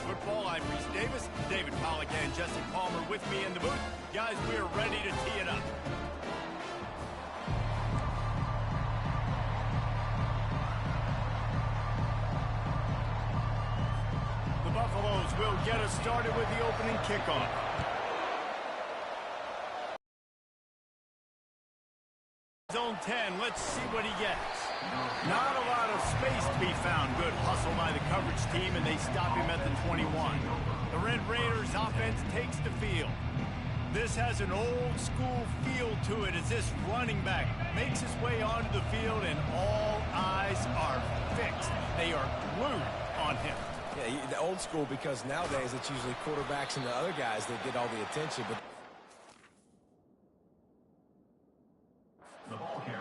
Football. I'm Reese Davis, David Pollack, and Jesse Palmer with me in the booth. Guys, we're ready to tee it up. The Buffaloes will get us started with the opening kickoff. Zone 10, let's see what he gets. Not a lot of space to be found. Good hustle by the coverage team, and they stop him at the 21. The Red Raiders offense takes the field. This has an old-school feel to it as this running back makes his way onto the field, and all eyes are fixed. They are glued on him. Yeah, the old school, because nowadays it's usually quarterbacks and the other guys that get all the attention. But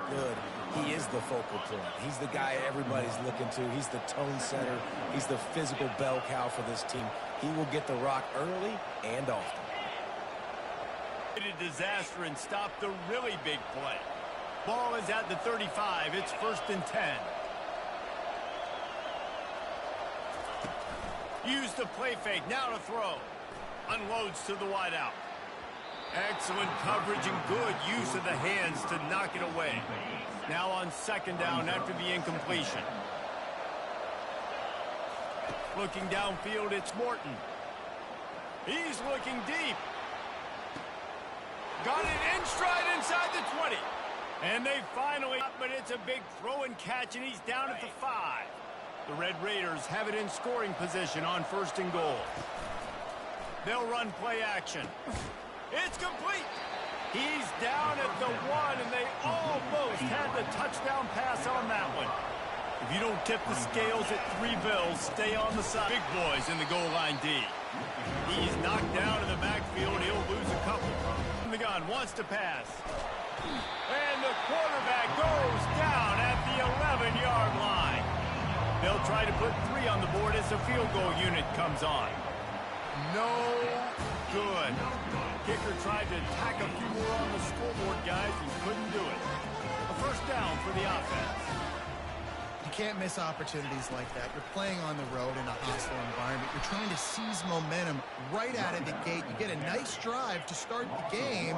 good. He is the focal point. He's the guy everybody's looking to. He's the tone setter. He's the physical bell cow for this team. He will get the rock early and often. A disaster and stop the really big play. Ball is at the 35. It's 1st and 10. Use the play fake. Now to throw. Unloads to the wideout. Excellent coverage and good use of the hands to knock it away. Now on 2nd down after the incompletion. Looking downfield, it's Morton. He's looking deep. Got it in stride inside the 20. And they finally, but it's a big throw and catch, and he's down at the 5. The Red Raiders have it in scoring position on 1st and goal. They'll run play action. It's complete. He's down at the 1, and they almost had the touchdown pass on that one. If you don't tip the scales at 3 bills, stay on the side. Big boys in the goal line D. He's knocked down in the backfield. He'll lose a couple. The gun wants to pass. And the quarterback goes down at the 11-yard line. They'll try to put 3 on the board as the field goal unit comes on. No good. Kicker tried to tack a few more on the scoreboard, guys, and couldn't do it. A 1st down for the offense. You can't miss opportunities like that. You're playing on the road in a hostile environment. You're trying to seize momentum right out of the gate. You get a nice drive to start the game,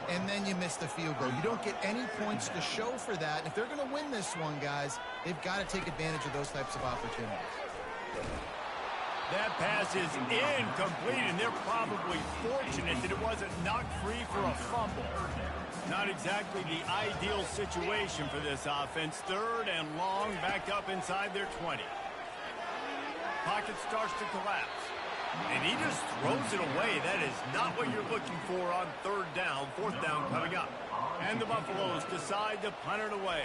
and then you miss the field goal. You don't get any points to show for that. And if they're going to win this one, guys, they've got to take advantage of those types of opportunities. That pass is incomplete, and they're probably fortunate that it wasn't knocked free for a fumble. Not exactly the ideal situation for this offense. 3rd and long, backed up inside their 20. Pocket starts to collapse, and he just throws it away. That is not what you're looking for on 3rd down. 4th down coming up. And the Buffaloes decide to punt it away.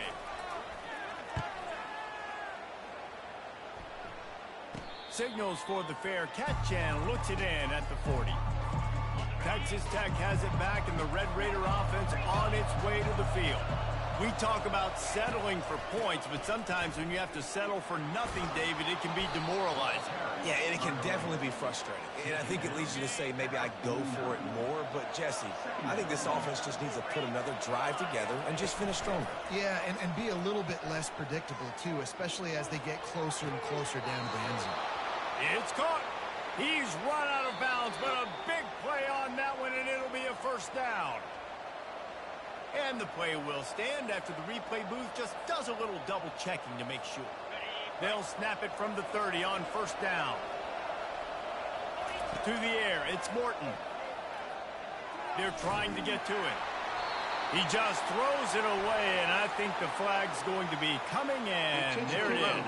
Signals for the fair catch and looks it in at the 40. Texas Tech has it back, and the Red Raider offense on its way to the field. We talk about settling for points, but sometimes when you have to settle for nothing, David, it can be demoralizing. Yeah, and it can definitely be frustrating. And I think it leads you to say maybe I go for it more. But, Jesse, I think this offense just needs to put another drive together and just finish stronger. Yeah, and be a little bit less predictable, too, especially as they get closer and closer down to the end zone. It's caught. He's run out of bounds, but a big play on that one, and it'll be a 1st down. And the play will stand after the replay booth just does a little double checking to make sure. They'll snap it from the 30 on 1st down. To the air, it's Morton. They're trying to get to it. He just throws it away, and I think the flag's going to be coming, and there it is.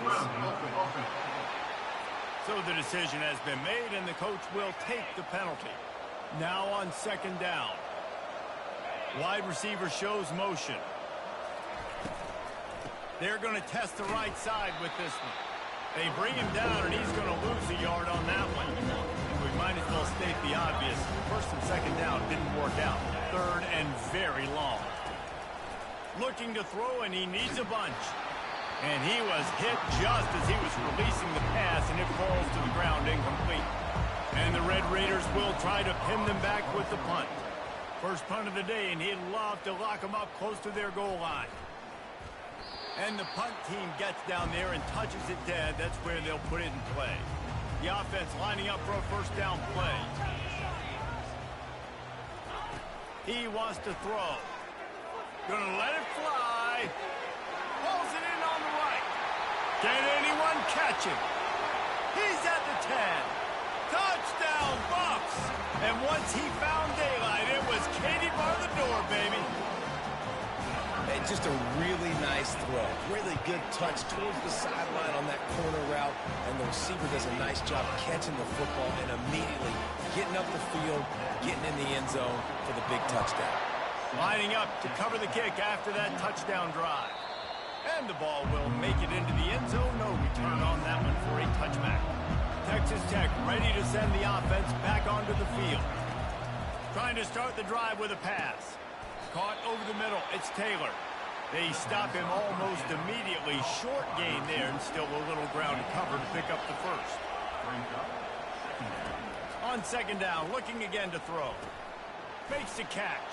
So the decision has been made, and the coach will take the penalty. Now on 2nd down. Wide receiver shows motion. They're going to test the right side with this one. They bring him down, and he's going to lose a yard on that one. We might as well state the obvious. 1st and 2nd down didn't work out. 3rd and very long. Looking to throw, and he needs a bunch. And he was hit just as he was releasing the pass, and it falls to the ground incomplete. And the Red Raiders will try to pin them back with the punt. First punt of the day, and he'd love to lock them up close to their goal line. And the punt team gets down there and touches it dead. That's where they'll put it in play. The offense lining up for a first down play. He wants to throw. Gonna let it fly. Pulls it in on the right. Can anyone catch him? He's at the 10. Touchdown, Bucks! And once he found daylight, it was Katie bar the door, baby. And just a really nice throw. Really good touch towards the sideline on that corner route. And the receiver does a nice job catching the football and immediately getting up the field, getting in the end zone for the big touchdown. Lining up to cover the kick after that touchdown drive. And the ball will make it into the end zone. No return on that one for a touchback. Texas Tech ready to send the offense back onto the field. Trying to start the drive with a pass. Caught over the middle. It's Taylor. They stop him almost immediately. Short gain there and still a little ground to cover to pick up the first. On second down, looking again to throw. Makes the catch.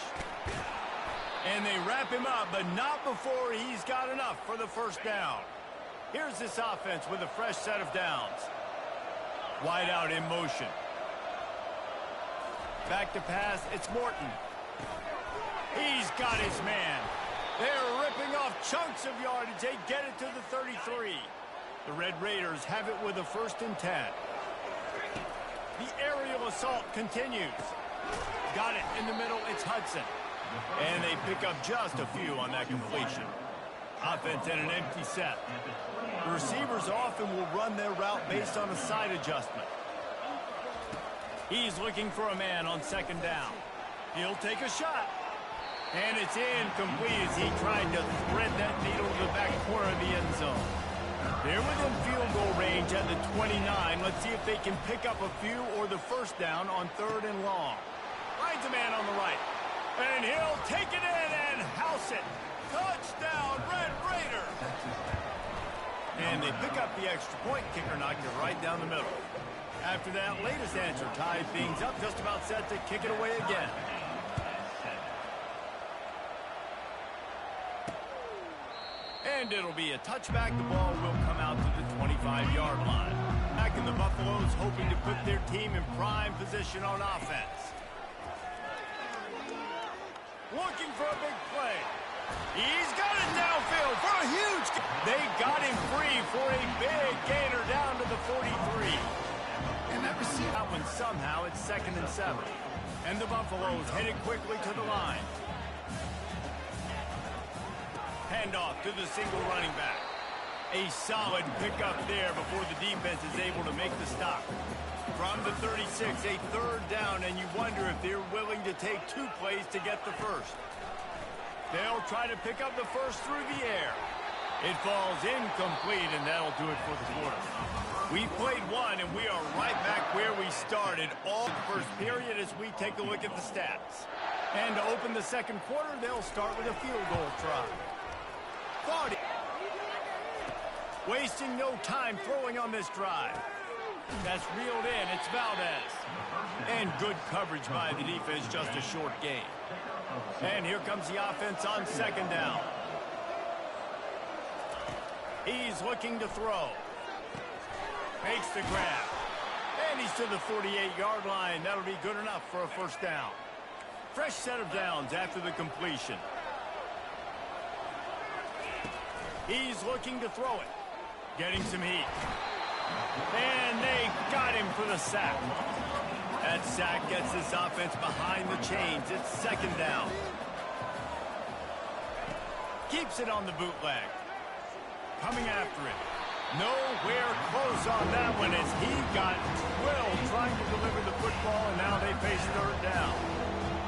And they wrap him up, but not before he's got enough for the first down. Here's this offense with a fresh set of downs. Wide out in motion. Back to pass, it's Morton. He's got his man. They're ripping off chunks of yardage. They get it to the 33. The Red Raiders have it with a 1st and 10. The aerial assault continues. Got it in the middle, it's Hudson. And they pick up just a few on that completion. Offense in an empty set. The receivers often will run their route based on a side adjustment. He's looking for a man on second down. He'll take a shot. And it's incomplete as he tried to thread that needle to the back corner of the end zone. They're within field goal range at the 29. Let's see if they can pick up a few or the first down on 3rd and long. Finds a man on the right. And he'll take it in and house it. Touchdown, Red Raider. And they pick up the extra point. Kicker knocked it right down the middle. After that latest answer tied things up, just about set to kick it away again. And it'll be a touchback. The ball will come out to the 25-yard line. Back in the Buffaloes hoping to put their team in prime position on offense. Looking for a big play. He's got it downfield for a huge... They got him free for a big gainer down to the 43. And that receiver... That one somehow, it's 2nd and 7. And the Buffaloes headed quickly to the line. Handoff to the single running back. A solid pickup there before the defense is able to make the stop. From the 36, a 3rd down, and you wonder if they're willing to take 2 plays to get the first. They'll try to pick up the first through the air. It falls incomplete, and that'll do it for the quarter. We played one, and we are right back where we started all the first period as we take a look at the stats. And to open the second quarter, they'll start with a field goal try. Wasting no time throwing on this drive. That's reeled in. It's Valdez. And good coverage by the defense, just a short gain. And here comes the offense on second down. He's looking to throw. Makes the grab. And he's to the 48-yard line. That'll be good enough for a first down. Fresh set of downs after the completion. He's looking to throw it. Getting some heat. And they got him for the sack. That sack gets this offense behind the chains. It's second down. Keeps it on the bootleg. Coming after it. Nowhere close on that one as he got drilled trying to deliver the football, and now they face 3rd down.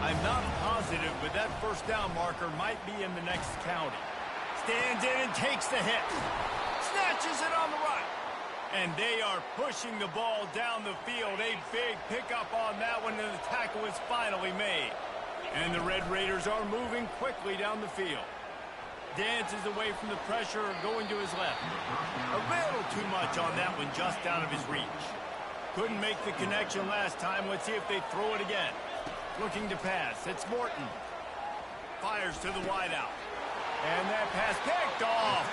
I'm not positive, but that first down marker might be in the next county. Stands in and takes the hit. Snatches it on the right. And they are pushing the ball down the field. A big pickup on that one, and the tackle is finally made. And the Red Raiders are moving quickly down the field. Dances away from the pressure, going to his left. A little too much on that one, just out of his reach. Couldn't make the connection last time. Let's see if they throw it again. Looking to pass. It's Morton. Fires to the wideout. And that pass picked off.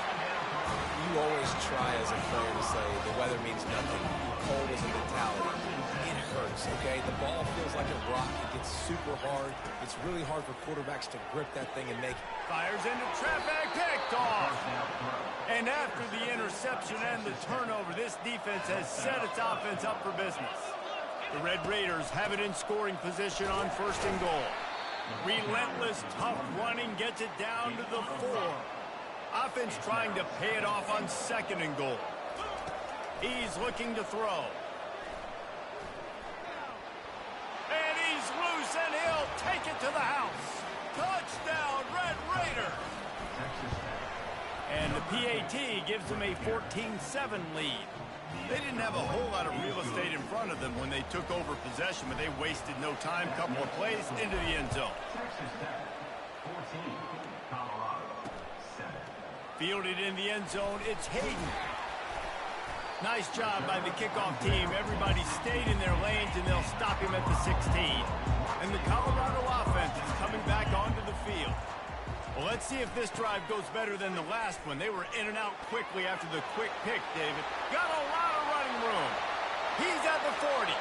You always try as a player to say the weather means nothing. Cold isn't the close, okay? The ball feels like a rock. It gets super hard. It's really hard for quarterbacks to grip that thing and make it. Fires into traffic, picked off. And after the interception and the turnover, this defense has set its offense up for business. The Red Raiders have it in scoring position on 1st and goal. Relentless, tough running gets it down to the 4. Offense trying to pay it off on 2nd and goal. He's looking to throw. And he's loose, and he'll take it to the house. Touchdown, Red Raider. And the PAT gives them a 14-7 lead. They didn't have a whole lot of real estate in front of them when they took over possession, but they wasted no time. Couple of plays into the end zone. Fielded in the end zone, it's Hayden. Nice job by the kickoff team. Everybody stayed in their lanes, and they'll stop him at the 16. And the Colorado offense is coming back onto the field. Well, let's see if this drive goes better than the last one. They were in and out quickly after the quick pick, David. Got a lot of running room. He's at the 40.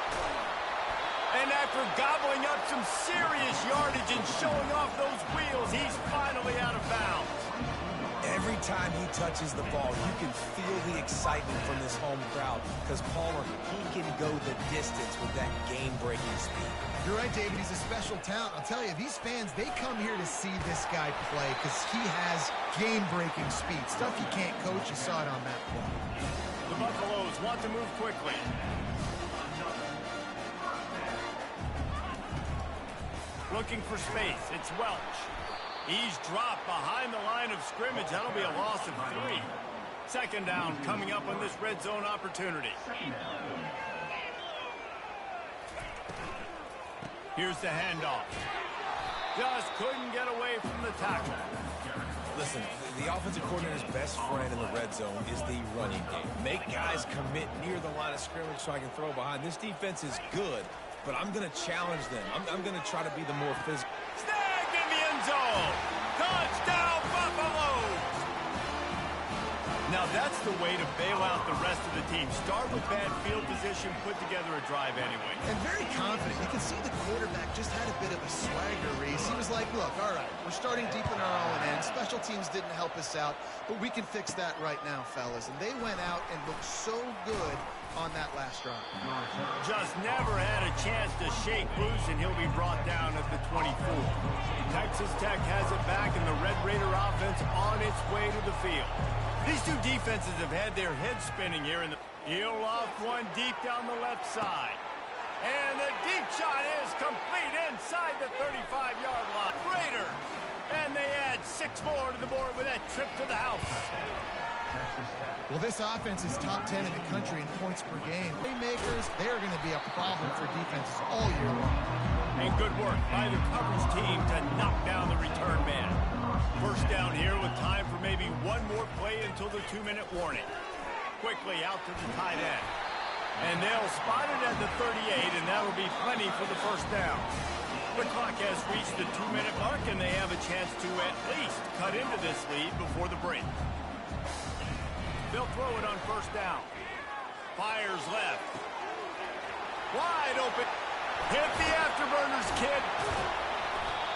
And after gobbling up some serious yardage and showing off those wheels, he's finally out of bounds. Every time he touches the ball, you can feel the excitement from this home crowd because Palmer, he can go the distance with that game-breaking speed. You're right, David. He's a special talent. I'll tell you, these fans, they come here to see this guy play because he has game-breaking speed. Stuff you can't coach. You saw it on that play. The Buffaloes want to move quickly. Looking for space. It's Welch. He's dropped behind the line of scrimmage. That'll be a loss of 3. 2nd down coming up on this red zone opportunity. Here's the handoff. Just couldn't get away from the tackle. Listen, the offensive coordinator's best friend in the red zone is the running game. Make guys commit near the line of scrimmage so I can throw behind. This defense is good, but I'm going to challenge them. I'm going to try to be the more physical. Snagged in the end zone. Touchdown, Buffaloes. Now that's the way to bail out the rest of the team. Start with bad field position, put together a drive anyway. And very confident. You can see the quarterback just had a bit of a swagger, Reese. He was like, look, all right, we're starting deep in our own end. Special teams didn't help us out, but we can fix that right now, fellas. And they went out and looked so good on that last drive. Just never had a chance to shake loose, and he'll be brought down at the 24. Texas Tech has it back, and the Red Raider offense on its way to the field. These two defenses have had their heads spinning here. He'll off one deep down the left side. And the deep shot is complete inside the 35-yard line. Raider. And they add 6 more to the board with that trip to the house. Well, this offense is top 10 in the country in points per game. Playmakers, they're going to be a problem for defenses all year long. And good work by the coverage team to knock down the return man. 1st down here with time for maybe one more play until the 2-minute warning. Quickly out to the tight end. And they'll spot it at the 38, and that'll be plenty for the 1st down. The clock has reached the 2-minute mark, and they have a chance to at least cut into this lead before the break. They'll throw it on 1st down. Fires left. Wide open. Hit the afterburners, kid.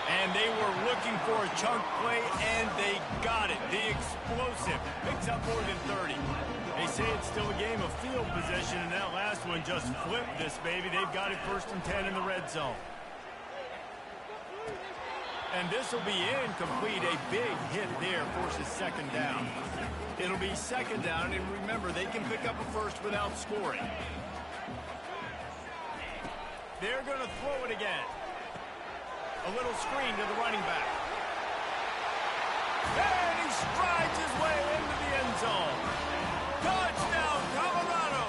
And they were looking for a chunk play, and they got it. The explosive picks up more than 30. They say it's still a game of field possession, and that last one just flipped this baby. They've got it 1st and 10 in the red zone. And this will be incomplete. A big hit there forces 2nd down. It'll be 2nd down, and remember, they can pick up a 1st without scoring. They're going to throw it again. A little screen to the running back. And he strides his way into the end zone. Touchdown, Colorado!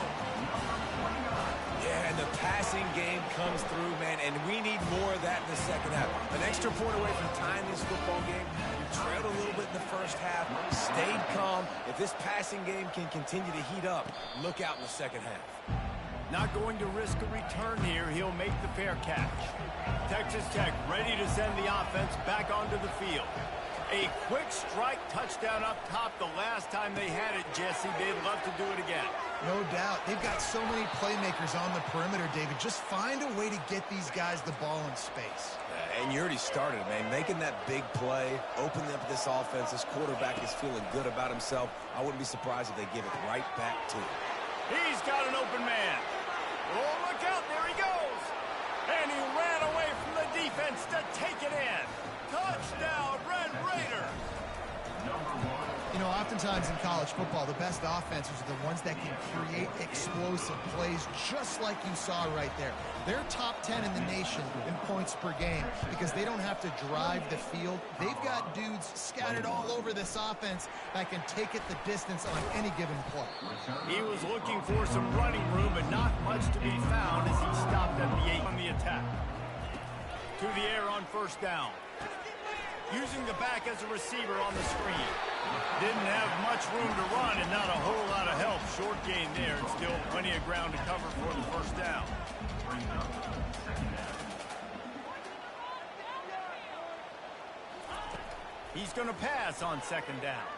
Yeah, and the passing game comes through, man, and we need more of that in the 2nd half. An extra point away from tying this football game. You trailed a little bit in the 1st half, stayed calm. If this passing game can continue to heat up, look out in the 2nd half. Not going to risk a return here. He'll make the fair catch. Texas Tech ready to send the offense back onto the field. A quick strike touchdown up top the last time they had it, Jesse. They'd love to do it again. No doubt. They've got so many playmakers on the perimeter, David. Just find a way to get these guys the ball in space. And you already started, man. Making that big play, opening up this offense. This quarterback is feeling good about himself. I wouldn't be surprised if they give it right back to him. He's got an open man. Oh, look out. There he goes. And he ran away from the defense to take it in. Touchdown, Red Raiders. You know, oftentimes in college football, the best offenses are the ones that can create explosive plays just like you saw right there. They're top 10 in the nation in points per game because they don't have to drive the field. They've got dudes scattered all over this offense that can take it the distance on any given play. He was looking for some running room, but not much to be found as he stopped at the 8 on the attack. To the air on first down. Using the back as a receiver on the screen. Didn't have much room to run and not a whole lot of help. Short gain there and still plenty of ground to cover for the first down. He's going to pass on second down.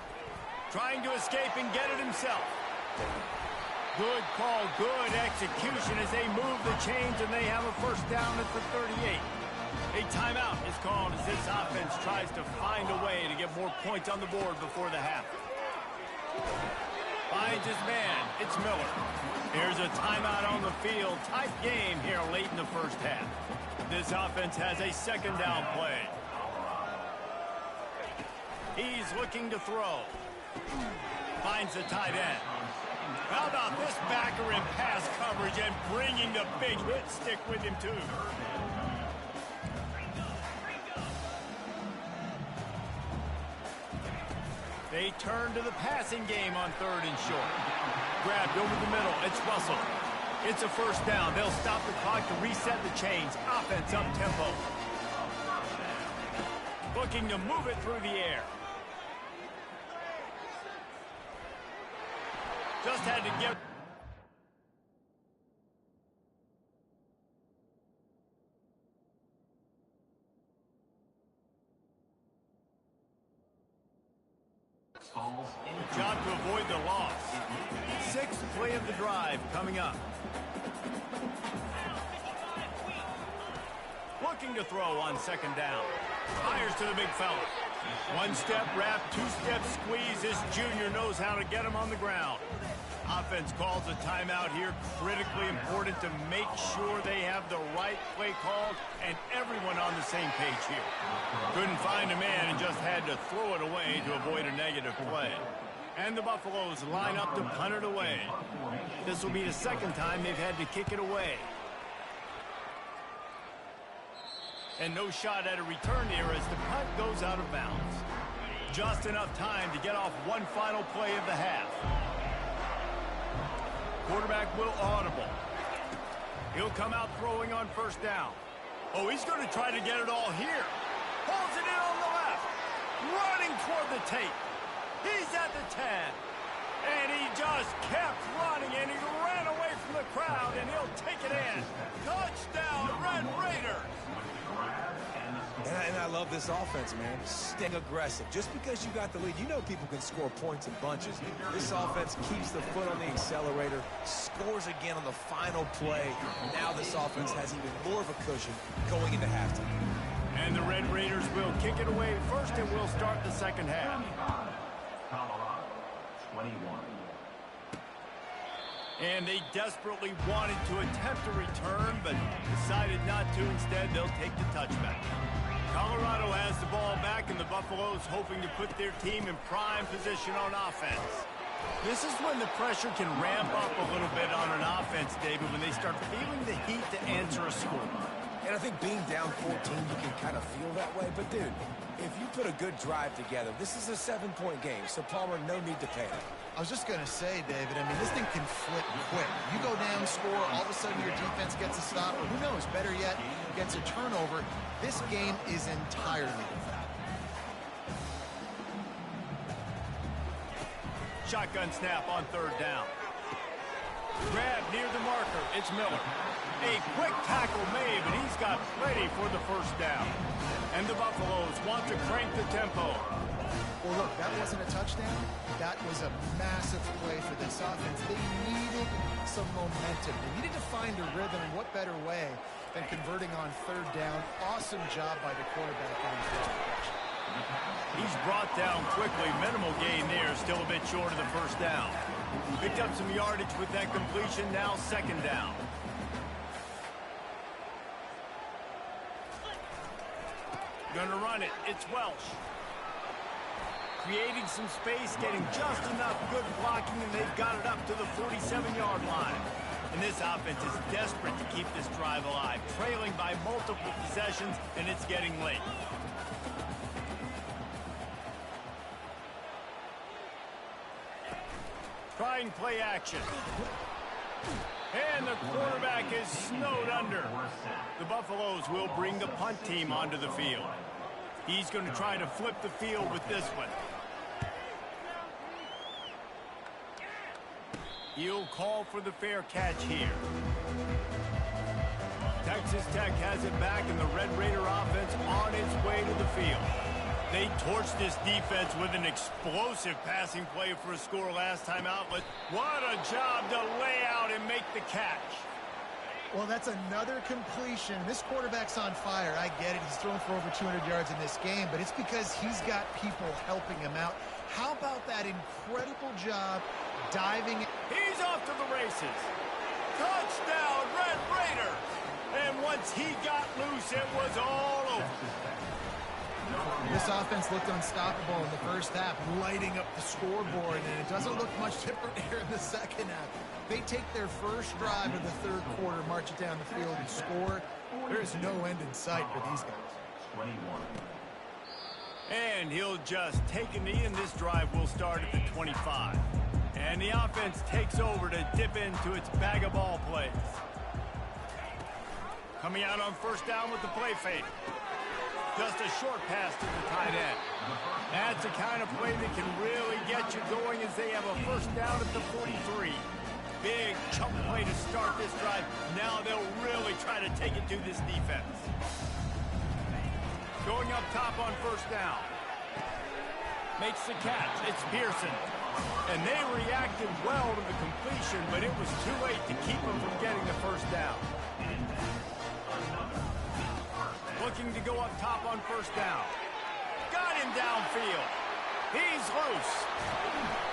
Trying to escape and get it himself. Good call, good execution as they move the chains and they have a first down at the 38. A timeout is called as this offense tries to find a way to get more points on the board before the half. Finds his man. It's Miller. Here's a timeout on the field. Tight game here late in the first half. This offense has a second down play. He's looking to throw. Finds the tight end. How about this backer in pass coverage and bringing the big hit stick with him too. They turn to the passing game on third and short. Grabbed over the middle. It's Russell. It's a first down. They'll stop the clock to reset the chains. Offense up tempo. Looking to move it through the air. Just had to get... Job to avoid the loss. Sixth play of the drive coming up. Looking to throw on second down. Fires to the big fella. One step wrap, two step squeeze. This junior knows how to get him on the ground. Offense calls a timeout here. Critically important to make sure they have the right play called and everyone on the same page here. Couldn't find a man and just had to throw it away to avoid a negative play. And the Buffaloes line up to punt it away. This will be the second time they've had to kick it away. And no shot at a return here as the punt goes out of bounds. Just enough time to get off one final play of the half. Quarterback will audible. He'll come out throwing on first down. Oh, he's going to try to get it all here. Pulls it in on the left. Running toward the tape. He's at the 10. And he just kept running, and he ran away from the crowd, and he'll take it in. Touchdown, Red Raiders. And I love this offense, man. Staying aggressive. Just because you got the lead, you know people can score points in bunches. This offense keeps the foot on the accelerator, scores again on the final play. Now this offense has even more of a cushion going into halftime. And the Red Raiders will kick it away first, and we'll start the second half. Colorado, 21. And they desperately wanted to attempt a return, but decided not to. Instead, they'll take the touchback. Colorado has the ball back, and the Buffaloes hoping to put their team in prime position on offense. This is when the pressure can ramp up a little bit on an offense, David, when they start feeling the heat to answer a score. And I think being down 14, you can kind of feel that way. But, dude, if you put a good drive together, this is a 7-point game, so Palmer, no need to panic. I was just going to say, David, I mean, this thing can flip quick. You go down, score, all of a sudden your defense gets a stop, or who knows, better yet, gets a turnover. This game is entirely different. Shotgun snap on third down. Grab near the marker. It's Miller. A quick tackle made, but he's got plenty for the first down. And the Buffaloes want to crank the tempo. Well, look, that wasn't a touchdown. That was a massive play for this offense. They needed some momentum. They needed to find a rhythm, and what better way than converting on third down. Awesome job by the quarterback on his first progression. He's brought down quickly. Minimal gain there, still a bit short of the first down. Picked up some yardage with that completion, now second down. Gonna run it. It's Welsh. Creating some space, getting just enough good blocking, and they've got it up to the 47-yard line. And this offense is desperate to keep this drive alive, trailing by multiple possessions, and it's getting late. Trying play action. And the quarterback is snowed under. The Buffaloes will bring the punt team onto the field. He's going to try to flip the field with this one. He'll call for the fair catch here. Texas Tech has it back, and the Red Raider offense on its way to the field. They torched this defense with an explosive passing play for a score last time out, but what a job to lay out and make the catch. Well, that's another completion. This quarterback's on fire. I get it. He's thrown for over 200 yards in this game, but it's because he's got people helping him out. How about that incredible job diving? He's off to the races. Touchdown, Red Raiders. And once he got loose, it was all over. This offense looked unstoppable in the first half, lighting up the scoreboard, and it doesn't look much different here in the second half. They take their first drive of the third quarter, march it down the field, and score. There's no end in sight for these guys. 21. And he'll just take a knee, and this drive will start at the 25. And the offense takes over to dip into its bag of ball plays. Coming out on first down with the play fake. Just a short pass to the tight end. That's the kind of play that can really get you going as they have a first down at the 43. Big chunk play to start this drive. Now they'll really try to take it to this defense. Going up top on first down. Makes the catch. It's Pearson. And they reacted well to the completion, but it was too late to keep them from getting the first down. Looking to go up top on first down. Got him downfield. He's loose.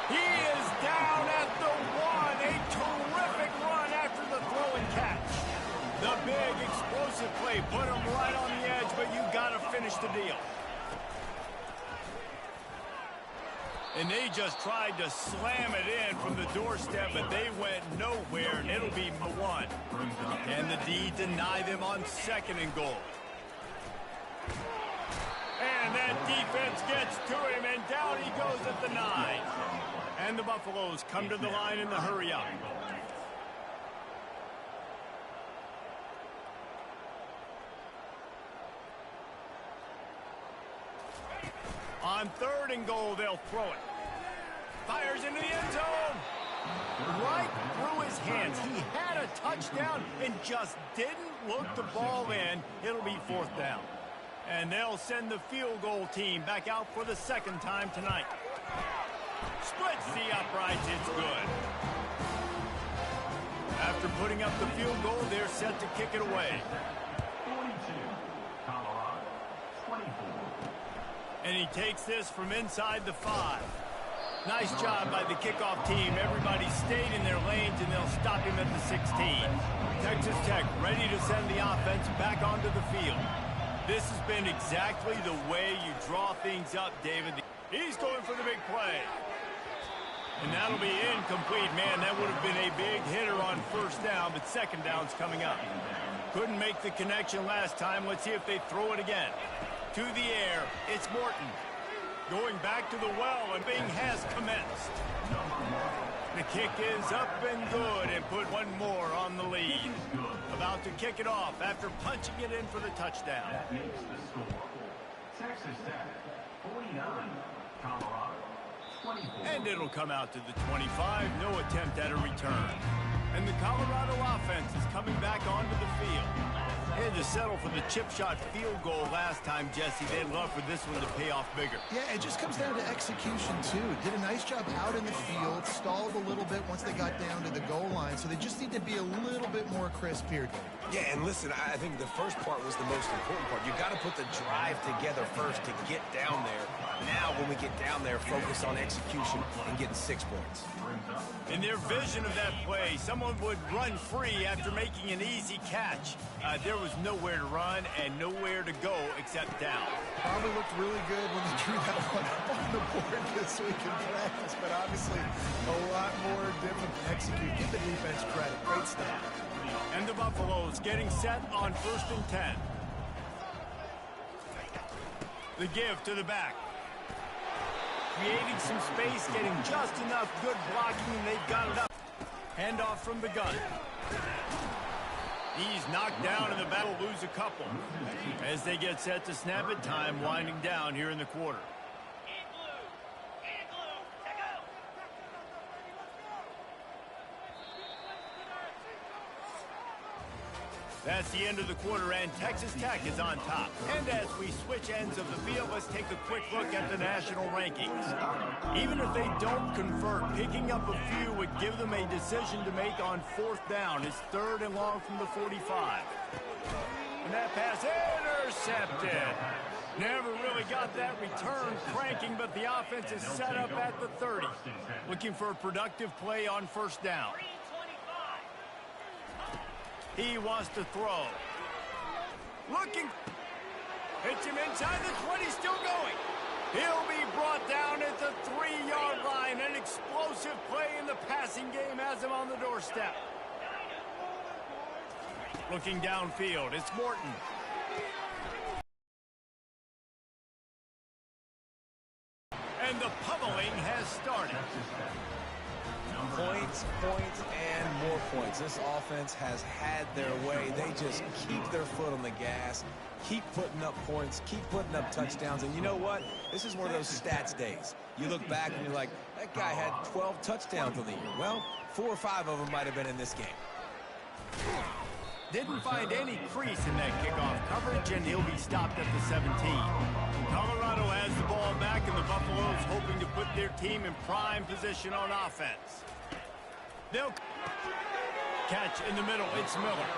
He is down at the 1. A terrific run after the throw and catch. The big explosive play put him right on the edge, but you got to finish the deal. And they just tried to slam it in from the doorstep, but they went nowhere, and it'll be 1. And the D deny them on second and goal. And that defense gets to him, and down he goes at the 9. And the Buffaloes come to the line in the hurry-up. On third and goal, they'll throw it. Fires into the end zone. Right through his hands. He had a touchdown and just didn't look the ball in. It'll be fourth down. And they'll send the field goal team back out for the second time tonight. Splits the uprights. It's good. After putting up the field goal, they're set to kick it away. 42. Colorado. 24. And he takes this from inside the 5. Nice job by the kickoff team. Everybody stayed in their lanes, and they'll stop him at the 16. Texas Tech ready to send the offense back onto the field. This has been exactly the way you draw things up, David. He's going for the big play. And that'll be incomplete. Man, that would have been a big hitter on first down, but second down's coming up. Couldn't make the connection last time. Let's see if they throw it again. To the air, it's Morton. Going back to the well, and Bing has commenced. The kick is up and good, and put one more on the lead. About to kick it off after punching it in for the touchdown. That makes the score. Texas Tech, 49. Colorado, 24. And it'll come out to the 25. No attempt at a return. And the Colorado offense is to settle for the chip shot field goal last time, Jesse. They'd love for this one to pay off bigger. Yeah, it just comes down to execution, too. Did a nice job out in the field, stalled a little bit once they got down to the goal line, so they just need to be a little bit more crisp here. Yeah, and listen, I think the first part was the most important part. You got to put the drive together first to get down there. Now, when we get down there, focus on execution and getting 6 points. In their vision of that play, someone would run free after making an easy catch. There was nowhere to run and nowhere to go except down. Probably looked really good when they drew that one up on the board this week in practice, but obviously a lot more difficult to execute. Give the defense credit. Great stuff. And the Buffaloes getting set on 1st and 10. The give to the back. Creating some space, getting just enough good blocking, and they've got it up. Handoff from the gun. He's knocked down in the battle, lose a couple. As they get set to snap it, time winding down here in the quarter. That's the end of the quarter, and Texas Tech is on top. And as we switch ends of the field, let's take a quick look at the national rankings. Even if they don't convert, picking up a few would give them a decision to make on 4th down. It's 3rd and long from the 45. And that pass intercepted. Never really got that return cranking, but the offense is set up at the 30. Looking for a productive play on 1st down. He wants to throw. Looking. Hits him inside the 20, still going. He'll be brought down at the 3-yard line. An explosive play in the passing game has him on the doorstep. Looking downfield, it's Morton. And the pummeling has started. Points, points, and more points. This offense has had their way. They just keep their foot on the gas, keep putting up points, keep putting up touchdowns. And you know what? This is one of those stats days. You look back and you're like, that guy had 12 touchdowns on the year. Well, 4 or 5 of them might have been in this game. Didn't find any crease in that kickoff coverage, and he'll be stopped at the 17. Colorado has the ball back, and the Buffaloes hoping to put their team in prime position on offense. They'll catch in the middle. It's Miller.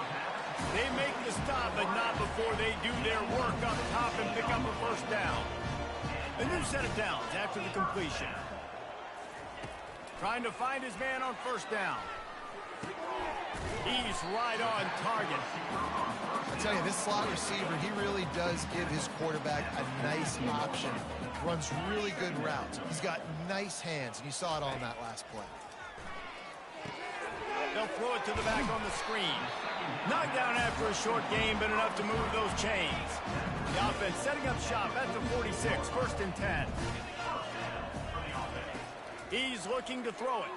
They make the stop, but not before they do their work up top and pick up a 1st down. A new set of downs after the completion. Trying to find his man on 1st down. He's right on target. I tell you, this slot receiver, he really does give his quarterback a nice option. Runs really good routes. He's got nice hands, and you saw it on that last play. They'll throw it to the back on the screen. Knocked down after a short game, but enough to move those chains. The offense setting up shop at the 46, 1st and 10. He's looking to throw it.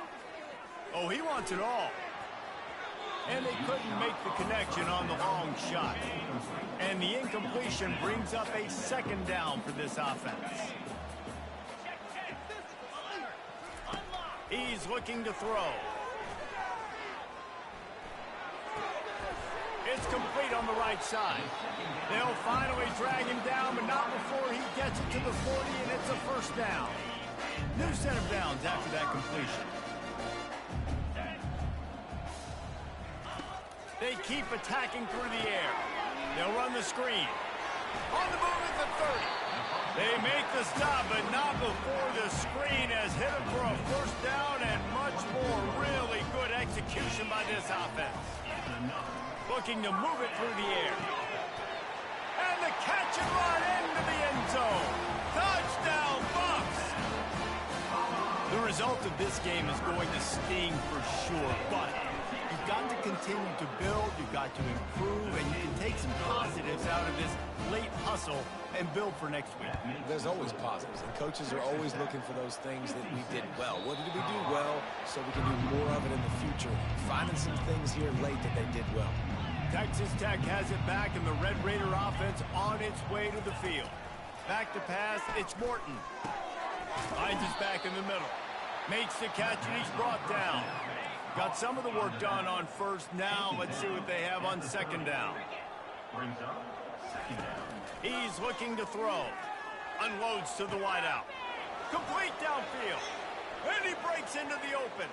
Oh, he wants it all. And they couldn't make the connection on the long shot. And the incompletion brings up a 2nd down for this offense. He's looking to throw. It's complete on the right side. They'll finally drag him down, but not before he gets it to the 40, and it's a 1st down. New set of downs after that completion. They keep attacking through the air. They'll run the screen. On the move at the 30. They make the stop, but not before the screen has hit him for a 1st down, and much more really good execution by this offense. Looking to move it through the air. And the catch and run into the end zone. Touchdown, Bucs! The result of this game is going to sting for sure, but you've got to continue to build, you've got to improve, and you can take some positives out of this late hustle and build for next week. There's always positives, and coaches are always looking for those things that we did well. What did we do well so we can do more of it in the future? Finding some things here late that they did well. Texas Tech has it back, and the Red Raider offense on its way to the field. Back to pass, it's Morton. Finds his back in the middle. Makes the catch, and he's brought down. Got some of the work done on 1st. Now let's see what they have on 2nd down. Brings up second down. He's looking to throw. Unloads to the wideout. Complete downfield. And he breaks into the open.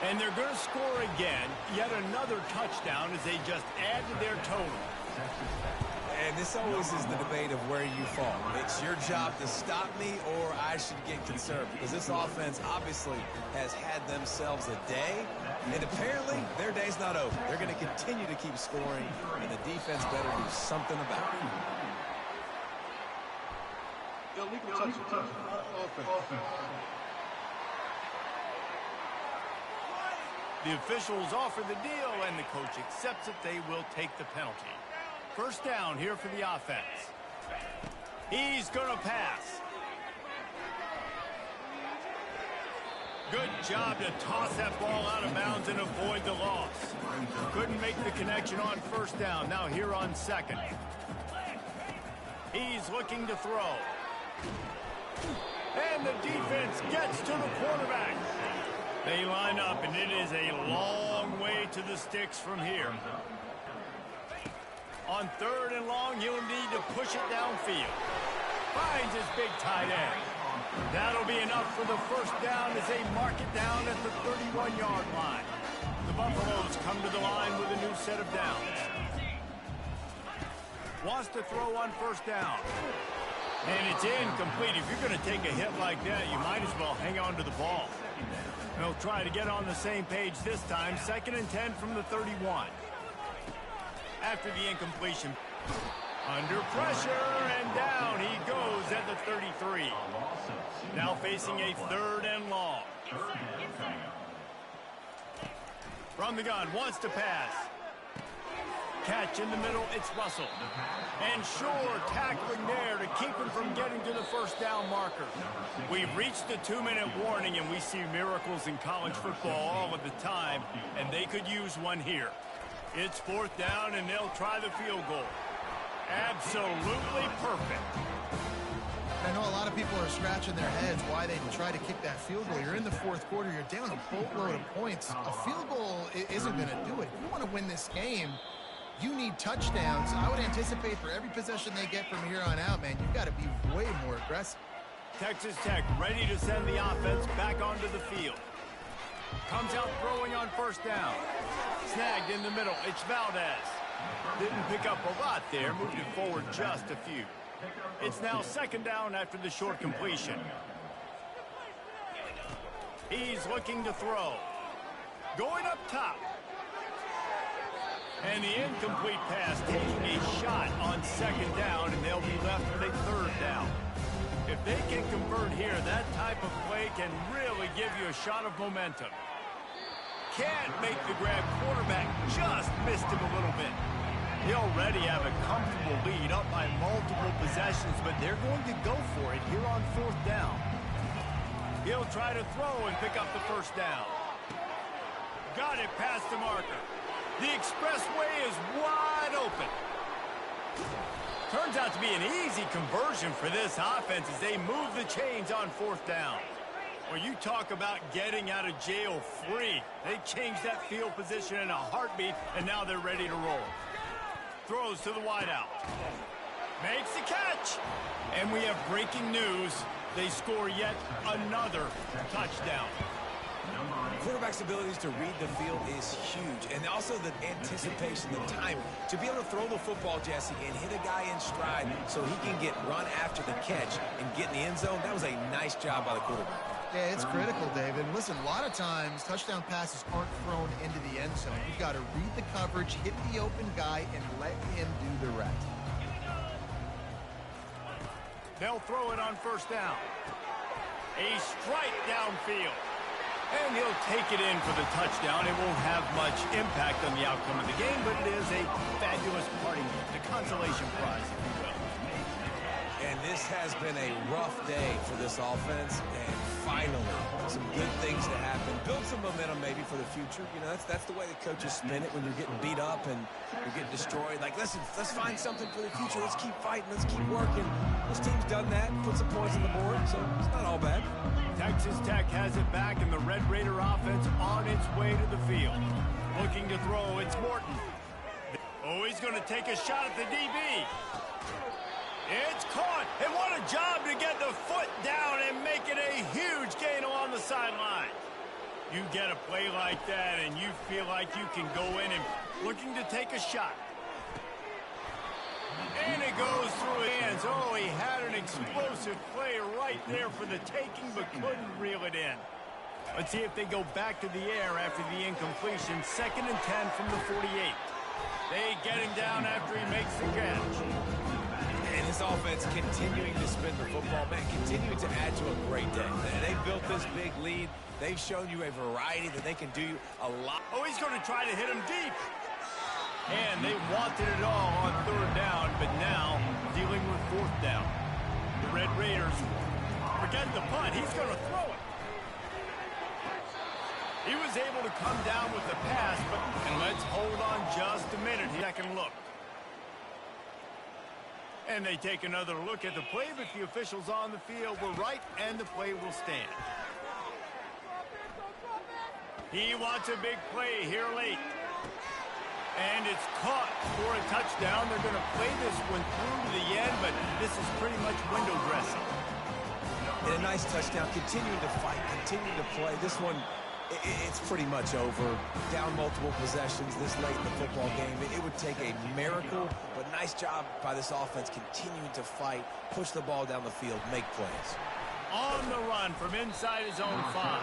And they're going to score again. Yet another touchdown as they just add to their total. And this always is the debate of where you fall. It's your job to stop me or I should get concerned, because this offense obviously has had themselves a day, and apparently their day's not over. They're going to continue to keep scoring, and the defense better do something about it. Illegal touch. Offense. The officials offer the deal, and the coach accepts it. They will take the penalty. First down here for the offense. He's going to pass. Good job to toss that ball out of bounds and avoid the loss. Couldn't make the connection on first down. Now here on second. He's looking to throw. And the defense gets to the quarterback. They line up, and it is a long way to the sticks from here. On third and long, he'll need to push it downfield. Finds his big tight end. That'll be enough for the first down as they mark it down at the 31-yard line. The Buffaloes come to the line with a new set of downs. Wants to throw on first down. And it's incomplete. If you're going to take a hit like that, you might as well hang on to the ball. They'll try to get on the same page this time. 2nd and 10 from the 31. After the incompletion. Under pressure, and down he goes at the 33. Now facing a 3rd and long. From the gun, wants to pass. Catch in the middle, it's Russell. And Shore tackling there to keep him from getting to the first down marker. We've reached the 2-minute warning, and we see miracles in college football all of the time, and they could use one here. It's 4th down, and they'll try the field goal. Absolutely perfect. I know a lot of people are scratching their heads why they try to kick that field goal. You're in the 4th quarter. You're down a boatload of points. A field goal isn't going to do it. If you want to win this game, you need touchdowns. I would anticipate for every possession they get from here on out, man, you've got to be way more aggressive. Texas Tech ready to send the offense back onto the field. Comes out throwing on first down. Snagged in the middle. It's Valdez. Didn't pick up a lot there. Moved it forward just a few. It's now 2nd down after the short completion. He's looking to throw. Going up top. And the incomplete pass taking a shot on 2nd down, and they'll be left with a 3rd down. If they can convert here, that type of play can really give you a shot of momentum. Can't make the grab. Quarterback just missed him a little bit. They already have a comfortable lead up by multiple possessions, but they're going to go for it here on 4th down. He'll try to throw and pick up the first down. Got it past the marker. The expressway is wide open. Turns out to be an easy conversion for this offense as they move the chains on 4th down. Well, you talk about getting out of jail free. They changed that field position in a heartbeat, and now they're ready to roll. Throws to the wideout. Makes the catch. And we have breaking news. They score yet another touchdown. Quarterback's abilities to read the field is huge, and also the anticipation, the time to be able to throw the football, Jesse, and hit a guy in stride so he can get run after the catch and get in the end zone. That was a nice job by the quarterback. Yeah, it's critical, David. Listen, a lot of times touchdown passes aren't thrown into the end zone. You've got to read the coverage, hit the open guy, and let him do the rest. They'll throw it on first down. A strike downfield. And he'll take it in for the touchdown. It won't have much impact on the outcome of the game, but it is a fabulous parting gift, a consolation prize, if you will. And this has been a rough day for this offense, and finally, some good things to happen. Build some momentum maybe for the future. You know, that's the way the coaches spin it when you're getting beat up and you're getting destroyed. Like, listen, let's find something for the future. Let's keep fighting. Let's keep working. This team's done that, put some points on the board, so it's not all bad. Texas Tech has it back, and the Red Raider offense on its way to the field. Looking to throw, it's Morton. Oh, he's going to take a shot at the DB. It's caught. And what a job to get the foot down and make it a huge gain along the sideline. You get a play like that and you feel like you can go in and looking to take a shot. And it goes through his hands. Oh, he had an explosive play right there for the taking, but couldn't reel it in. Let's see if they go back to the air after the incompletion. 2nd and 10 from the 48. They get him down after he makes the catch. And this offense continuing to spin the football, man, continuing to add to a great day. They built this big lead. They've shown you a variety that they can do a lot. Oh, he's going to try to hit him deep. And they wanted it all on 3rd down, but now dealing with 4th down. The Red Raiders forget the punt. He's going to throw it. He was able to come down with the pass, and let's hold on just a minute. Second look. And they take another look at the play, but the officials on the field were right, and the play will stand. He wants a big play here late. And it's caught for a touchdown. They're going to play this one through to the end, but this is pretty much window dressing. And a nice touchdown, continuing to fight, continuing to play. This one, it's pretty much over. Down multiple possessions this late in the football game. It would take a miracle, but nice job by this offense continuing to fight, push the ball down the field, make plays. On the run from inside his own 5.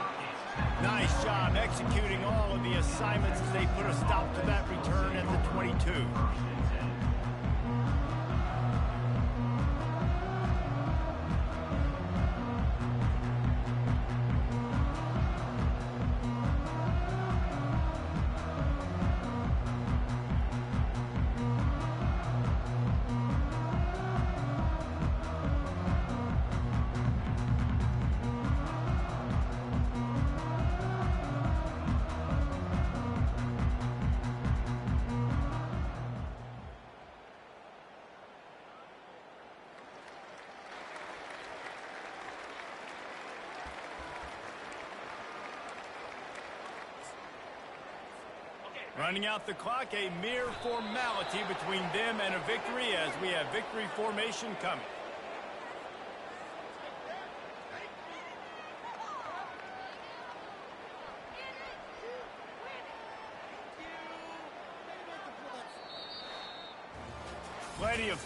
Nice job executing all of the assignments as they put a stop to that return at the 22. Running out the clock, a mere formality between them and a victory as we have victory formation coming. Plenty of